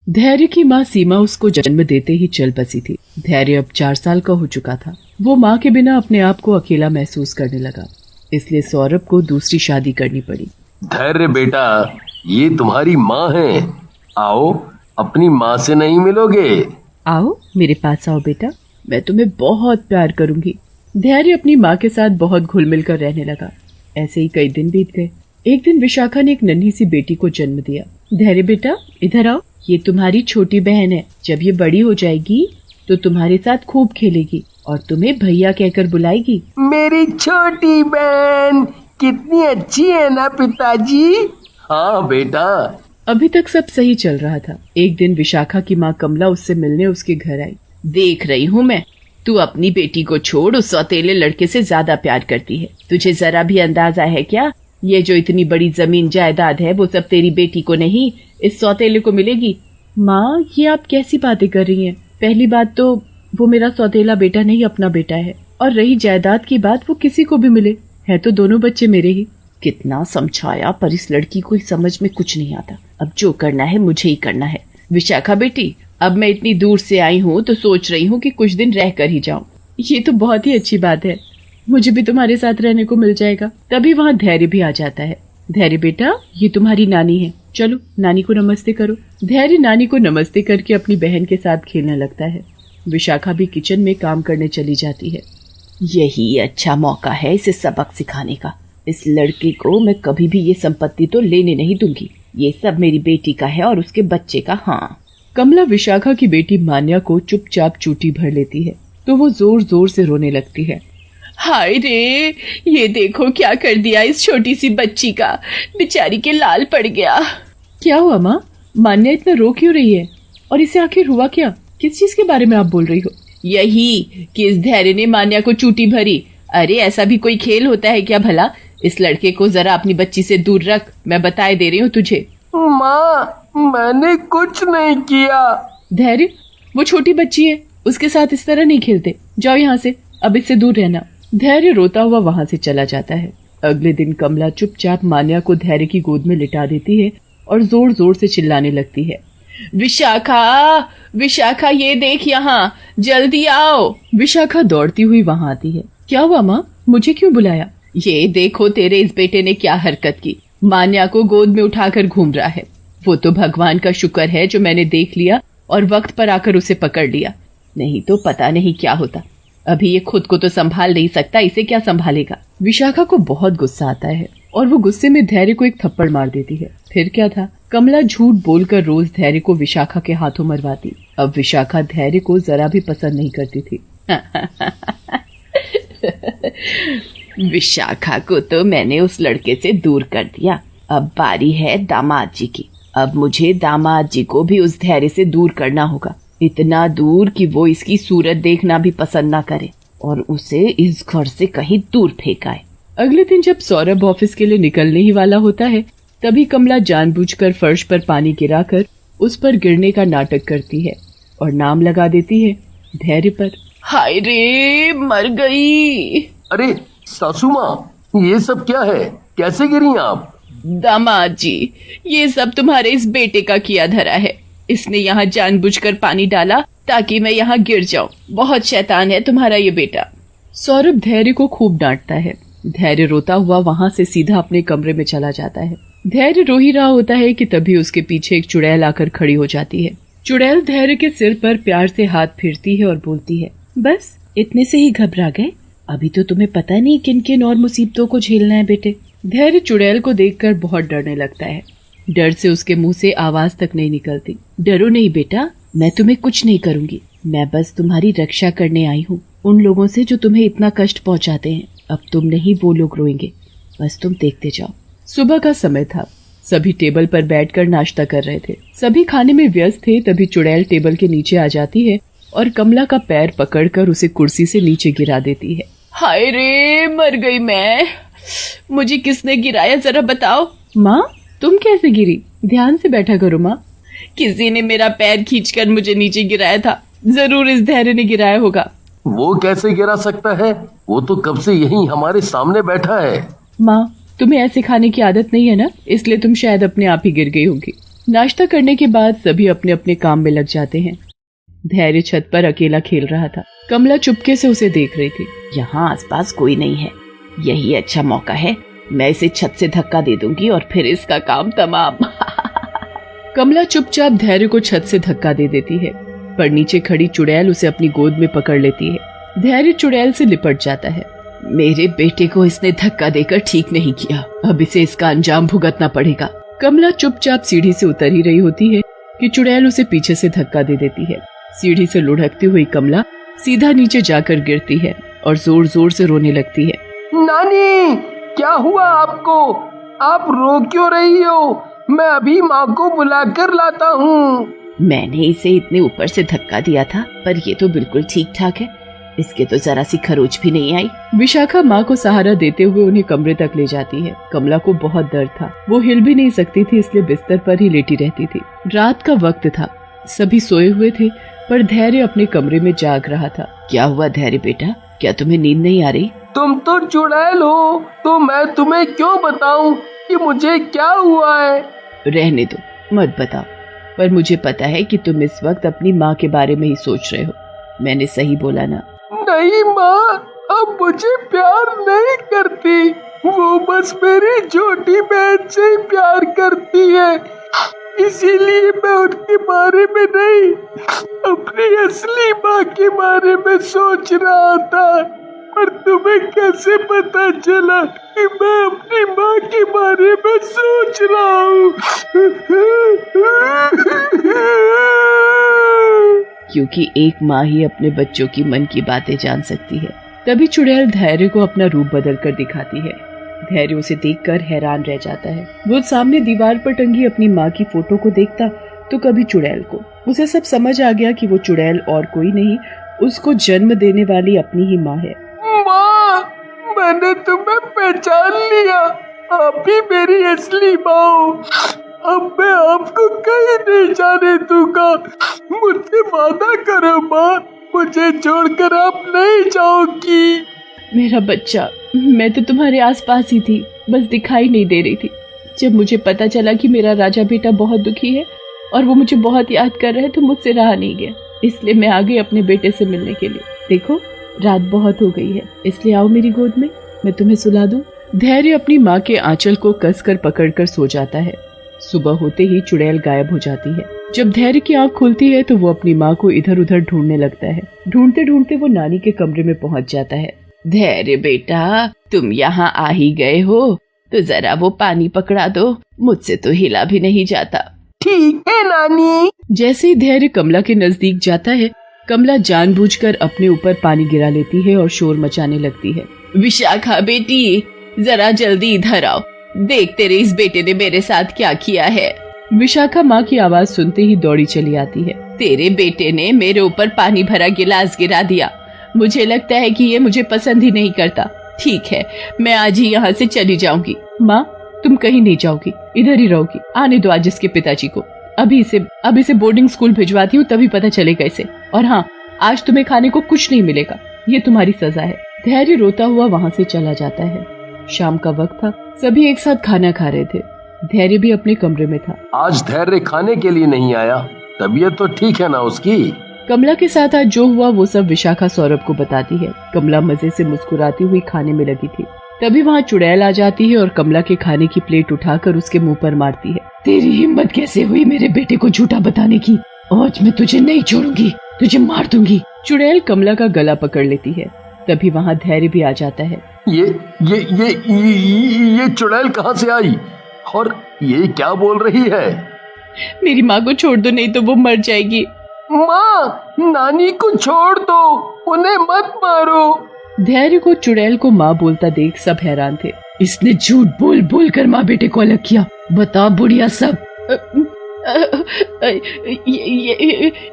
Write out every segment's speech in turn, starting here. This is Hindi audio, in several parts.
धैर्य की माँ सीमा उसको जन्म देते ही चल बसी थी। धैर्य अब 4 साल का हो चुका था। वो माँ के बिना अपने आप को अकेला महसूस करने लगा, इसलिए सौरभ को दूसरी शादी करनी पड़ी। धैर्य बेटा, ये तुम्हारी माँ है। आओ, अपनी माँ से नहीं मिलोगे? आओ, मेरे पास आओ बेटा, मैं तुम्हें बहुत प्यार करूंगी। धैर्य अपनी माँ के साथ बहुत घुल मिल कर रहने लगा। ऐसे ही कई दिन बीत गए। एक दिन विशाखा ने एक नन्ही सी बेटी को जन्म दिया। धैर्य बेटा, इधर आओ, ये तुम्हारी छोटी बहन है। जब ये बड़ी हो जाएगी तो तुम्हारे साथ खूब खेलेगी और तुम्हें भैया कहकर बुलाएगी। मेरी छोटी बहन कितनी अच्छी है ना पिताजी? हाँ बेटा। अभी तक सब सही चल रहा था। एक दिन विशाखा की माँ कमला उससे मिलने उसके घर आई। देख रही हूँ मैं, तू अपनी बेटी को छोड़ उस सौतेले लड़के से ज्यादा प्यार करती है। तुझे जरा भी अंदाजा है क्या? ये जो इतनी बड़ी जमीन जायदाद है वो सब तेरी बेटी को नहीं, इस सौतेले को मिलेगी। माँ, ये आप कैसी बातें कर रही हैं? पहली बात तो वो मेरा सौतेला बेटा नहीं, अपना बेटा है। और रही जायदाद की बात, वो किसी को भी मिले, है तो दोनों बच्चे मेरे ही। कितना समझाया पर इस लड़की को समझ में कुछ नहीं आता। अब जो करना है मुझे ही करना है। विशाखा बेटी, अब मैं इतनी दूर से आई हूँ तो सोच रही हूँ कि कुछ दिन रह कर ही जाऊँ। ये तो बहुत ही अच्छी बात है, मुझे भी तुम्हारे साथ रहने को मिल जाएगा। तभी वहाँ धैर्य भी आ जाता है। धैर्य बेटा, ये तुम्हारी नानी है, चलो नानी को नमस्ते करो। धैर्य नानी को नमस्ते करके अपनी बहन के साथ खेलने लगता है। विशाखा भी किचन में काम करने चली जाती है। यही अच्छा मौका है इसे सबक सिखाने का। इस लड़के को मैं कभी भी ये संपत्ति तो लेने नहीं दूंगी। ये सब मेरी बेटी का है और उसके बच्चे का। हाँ। कमला विशाखा की बेटी मान्या को चुपचाप चूटी भर लेती है तो वो जोर जोर से रोने लगती है। हाय रे, ये देखो क्या कर दिया इस छोटी सी बच्ची का, बेचारी के लाल पड़ गया। क्या हुआ माँ? मान्या इतना रो क्यों रही है? और इसे आखिर हुआ क्या? किस चीज के बारे में आप बोल रही हो? यही कि इस धैर्य ने मान्या को चूटी भरी। अरे ऐसा भी कोई खेल होता है क्या भला? इस लड़के को जरा अपनी बच्ची से दूर रख, मैं बताए दे रही हूँ तुझे। माँ, मैंने कुछ नहीं किया। धैर्य, वो छोटी बच्ची है, उसके साथ इस तरह नहीं खेलते। जाओ यहाँ से, अब इससे दूर रहना। धैर्य रोता हुआ वहाँ से चला जाता है। अगले दिन कमला चुपचाप मान्या को धैर्य की गोद में लिटा देती है और जोर जोर से चिल्लाने लगती है। विशाखा, विशाखा, ये देख यहाँ, जल्दी आओ। विशाखा दौड़ती हुई वहाँ आती है। क्या हुआ माँ, मुझे क्यों बुलाया? ये देखो तेरे इस बेटे ने क्या हरकत की, मान्या को गोद में उठाकर घूम रहा है। वो तो भगवान का शुक्र है जो मैंने देख लिया और वक्त पर आकर उसे पकड़ लिया, नहीं तो पता नहीं क्या होता। अभी ये खुद को तो संभाल नहीं सकता, इसे क्या संभालेगा? विशाखा को बहुत गुस्सा आता है और वो गुस्से में धैर्य को एक थप्पड़ मार देती है। फिर क्या था, कमला झूठ बोलकर रोज धैर्य को विशाखा के हाथों मरवाती। अब विशाखा धैर्य को जरा भी पसंद नहीं करती थी। विशाखा को तो मैंने उस लड़के से दूर कर दिया, अब बारी है दामाद जी की। अब मुझे दामाद जी को भी उस धैर्य से दूर करना होगा, इतना दूर कि वो इसकी सूरत देखना भी पसंद ना करे और उसे इस घर से कहीं दूर फेंकाए। अगले दिन जब सौरभ ऑफिस के लिए निकलने ही वाला होता है, तभी कमला जानबूझकर फर्श पर पानी गिराकर उस पर गिरने का नाटक करती है और नाम लगा देती है धैर्य पर। हाय रे, मर गई। अरे सासू माँ, ये सब क्या है? कैसे गिरी आप? दामाद जी, ये सब तुम्हारे इस बेटे का किया धरा है। इसने यहाँ जानबूझकर पानी डाला ताकि मैं यहाँ गिर जाऊं। बहुत शैतान है तुम्हारा ये बेटा। सौरभ धैर्य को खूब डांटता है। धैर्य रोता हुआ वहाँ से सीधा अपने कमरे में चला जाता है। धैर्य रो ही रहा होता है कि तभी उसके पीछे एक चुड़ैल आकर खड़ी हो जाती है। चुड़ैल धैर्य के सिर पर प्यार से हाथ फेरती है और बोलती है, बस इतने से ही घबरा गए? अभी तो तुम्हें पता नहीं किन किन और मुसीबतों को झेलना है बेटे। धैर्य चुड़ैल को देखकर बहुत डरने लगता है। डर से उसके मुंह से आवाज तक नहीं निकलती। डरो नहीं बेटा, मैं तुम्हें कुछ नहीं करूंगी। मैं बस तुम्हारी रक्षा करने आई हूँ उन लोगों से जो तुम्हें इतना कष्ट पहुँचाते हैं। अब तुम नहीं, वो लोग रोएंगे, बस तुम देखते जाओ। सुबह का समय था। सभी टेबल पर बैठकर नाश्ता कर रहे थे। सभी खाने में व्यस्त थे। तभी चुड़ैल टेबल के नीचे आ जाती है और कमला का पैर पकड़कर उसे कुर्सी से नीचे गिरा देती है। हाय रे, मर गई मैं। मुझे किसने गिराया, जरा बताओ। माँ, तुम कैसे गिरी? ध्यान से बैठा करो माँ। किसी ने मेरा पैर खींचकर मुझे नीचे गिराया था। जरूर इस धैर्य ने गिराया होगा। वो कैसे गिरा सकता है? वो तो कब से यहीं हमारे सामने बैठा है। माँ, तुम्हें ऐसे खाने की आदत नहीं है ना, इसलिए तुम शायद अपने आप ही गिर गई होगी। नाश्ता करने के बाद सभी अपने अपने काम में लग जाते हैं। धैर्य छत पर अकेला खेल रहा था। कमला चुपके से उसे देख रही थी। यहाँ आसपास कोई नहीं है, यही अच्छा मौका है, मैं इसे छत से धक्का दे दूंगी और फिर इसका काम तमाम। कमला चुपचाप धैर्य को छत से धक्का दे देती है, पर नीचे खड़ी चुड़ैल उसे अपनी गोद में पकड़ लेती है। धैर्य चुड़ैल से लिपट जाता है। मेरे बेटे को इसने धक्का देकर ठीक नहीं किया, अब इसे इसका अंजाम भुगतना पड़ेगा। कमला चुपचाप सीढ़ी से उतर ही रही होती है कि चुड़ैल उसे पीछे से धक्का दे देती है। सीढ़ी से लुढ़कती हुई कमला सीधा नीचे जाकर गिरती है और जोर जोर से रोने लगती है। नानी, क्या हुआ आपको? आप रो क्यों रही हो? मैं अभी माँ को बुलाकर लाता हूँ। मैंने इसे इतने ऊपर से धक्का दिया था, पर ये तो बिल्कुल ठीक ठाक है, इसके तो जरा सी खरोच भी नहीं आई। विशाखा माँ को सहारा देते हुए उन्हें कमरे तक ले जाती है। कमला को बहुत दर्द था, वो हिल भी नहीं सकती थी, इसलिए बिस्तर पर ही लेटी रहती थी। रात का वक्त था, सभी सोए हुए थे, पर धैर्य अपने कमरे में जाग रहा था। क्या हुआ धैर्य बेटा, क्या तुम्हें नींद नहीं आ रही? तुम तो चुड़ैल हो, तो मैं तुम्हें क्यों बताऊं कि मुझे क्या हुआ है? रहने दो, मत बताओ, पर मुझे पता है कि तुम इस वक्त अपनी माँ के बारे में ही सोच रहे हो। मैंने सही बोला ना? नहीं माँ, अब मुझे प्यार नहीं करती, वो बस मेरी छोटी बहन से ही प्यार करती है, इसीलिए मैं उनके बारे में नहीं, अपनी असली माँ के बारे में सोच रहा था। पर तुम्हें कैसे पता चला कि मैं अपनी माँ के बारे में सोच रहा हूँ? क्योंकि एक माँ ही अपने बच्चों की मन की बातें जान सकती है। तभी चुड़ैल धैर्य को अपना रूप बदल कर दिखाती है। धैर्य उसे देखकर हैरान रह जाता है। वो सामने दीवार पर टंगी अपनी माँ की फोटो को देखता तो कभी चुड़ैल को। उसे सब समझ आ गया कि वो चुड़ैल और कोई नहीं, उसको जन्म देने वाली अपनी ही माँ है। माँ, मैंने तुम्हें पहचान लिया, आप ही मेरी असली माँ हो। अब मैं आपको कहीं नहीं जाने दूंगा, मुझसे वादा करो माँ, मुझे छोड़कर आप नहीं जाओगी। मेरा बच्चा, मैं तो तुम्हारे आसपास ही थी, बस दिखाई नहीं दे रही थी। जब मुझे पता चला कि मेरा राजा बेटा बहुत दुखी है और वो मुझे बहुत याद कर रहा है, तो मुझसे रहा नहीं गया, इसलिए मैं आ गई अपने बेटे से मिलने के लिए। देखो, रात बहुत हो गई है, इसलिए आओ मेरी गोद में, मैं तुम्हें सुला दूं। धैर्य अपनी माँ के आंचल को कसकर पकड़कर सो जाता है। सुबह होते ही चुड़ैल गायब हो जाती है। जब धैर्य की आंख खुलती है तो वो अपनी माँ को इधर उधर ढूंढने लगता है। ढूंढते ढूंढते वो नानी के कमरे में पहुंच जाता है। धैर्य बेटा, तुम यहाँ आ ही गए हो, तो जरा वो पानी पकड़ा दो, मुझसे तो हिला भी नहीं जाता। ठीक है नानी। जैसे ही धैर्य कमला के नजदीक जाता है, कमला जानबूझकर अपने ऊपर पानी गिरा लेती है और शोर मचाने लगती है। विशाखा बेटी, जरा जल्दी इधर आओ, देख तेरे इस बेटे ने मेरे साथ क्या किया है। विशाखा माँ की आवाज सुनते ही दौड़ी चली आती है। तेरे बेटे ने मेरे ऊपर पानी भरा गिलास गिरा दिया, मुझे लगता है कि ये मुझे पसंद ही नहीं करता। ठीक है, मैं आज ही यहाँ से चली जाऊंगी। माँ, तुम कहीं नहीं जाओगी, इधर ही रहोगी। आने दो आज इसके पिताजी को, अब इसे बोर्डिंग स्कूल भिजवाती हूँ, तभी पता चलेगा इसे। और हाँ, आज तुम्हें खाने को कुछ नहीं मिलेगा, ये तुम्हारी सजा है। धैर्य रोता हुआ वहाँ से चला जाता है। शाम का वक्त था, सभी एक साथ खाना खा रहे थे। धैर्य भी अपने कमरे में था। आज धैर्य खाने के लिए नहीं आया, तबीयत तो ठीक है ना उसकी? कमला के साथ आज जो हुआ वो सब विशाखा सौरभ को बताती है। कमला मजे से मुस्कुराती हुई खाने में लगी थी। तभी वहाँ चुड़ैल आ जाती है और कमला के खाने की प्लेट उठाकर उसके मुंह पर मारती है। तेरी हिम्मत कैसे हुई मेरे बेटे को झूठा बताने की? आज मैं तुझे नहीं छोड़ूंगी, तुझे मार दूंगी। चुड़ैल कमला का गला पकड़ लेती है। तभी वहाँ धैर्य भी आ जाता है। ये चुड़ैल कहाँ से आई और ये क्या बोल रही है? मेरी माँ को छोड़ दो, नहीं तो वो मर जाएगी। माँ, नानी को छोड़ दो, उन्हें मत मारो। धैर्य को चुड़ैल को माँ बोलता देख सब हैरान थे। इसने झूठ बोल बोल कर माँ बेटे को अलग किया, बता बुढ़िया सब।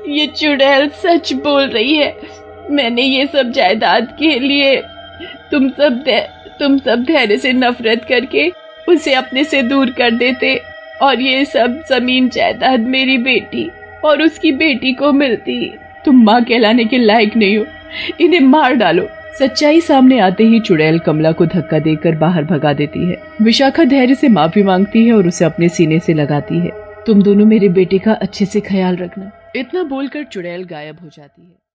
ये चुड़ैल सच बोल रही है, मैंने ये सब जायदाद के लिए तुम सब धैर्य से नफरत करके उसे अपने से दूर कर देते और ये सब जमीन जायदाद मेरी बेटी और उसकी बेटी को मिलती। तुम माँ कहलाने के लायक नहीं हो, इन्हें मार डालो। सच्चाई सामने आते ही चुड़ैल कमला को धक्का देकर बाहर भगा देती है। विशाखा धैर्य से माफी मांगती है और उसे अपने सीने से लगाती है। तुम दोनों मेरे बेटे का अच्छे से ख्याल रखना। इतना बोलकर चुड़ैल गायब हो जाती है।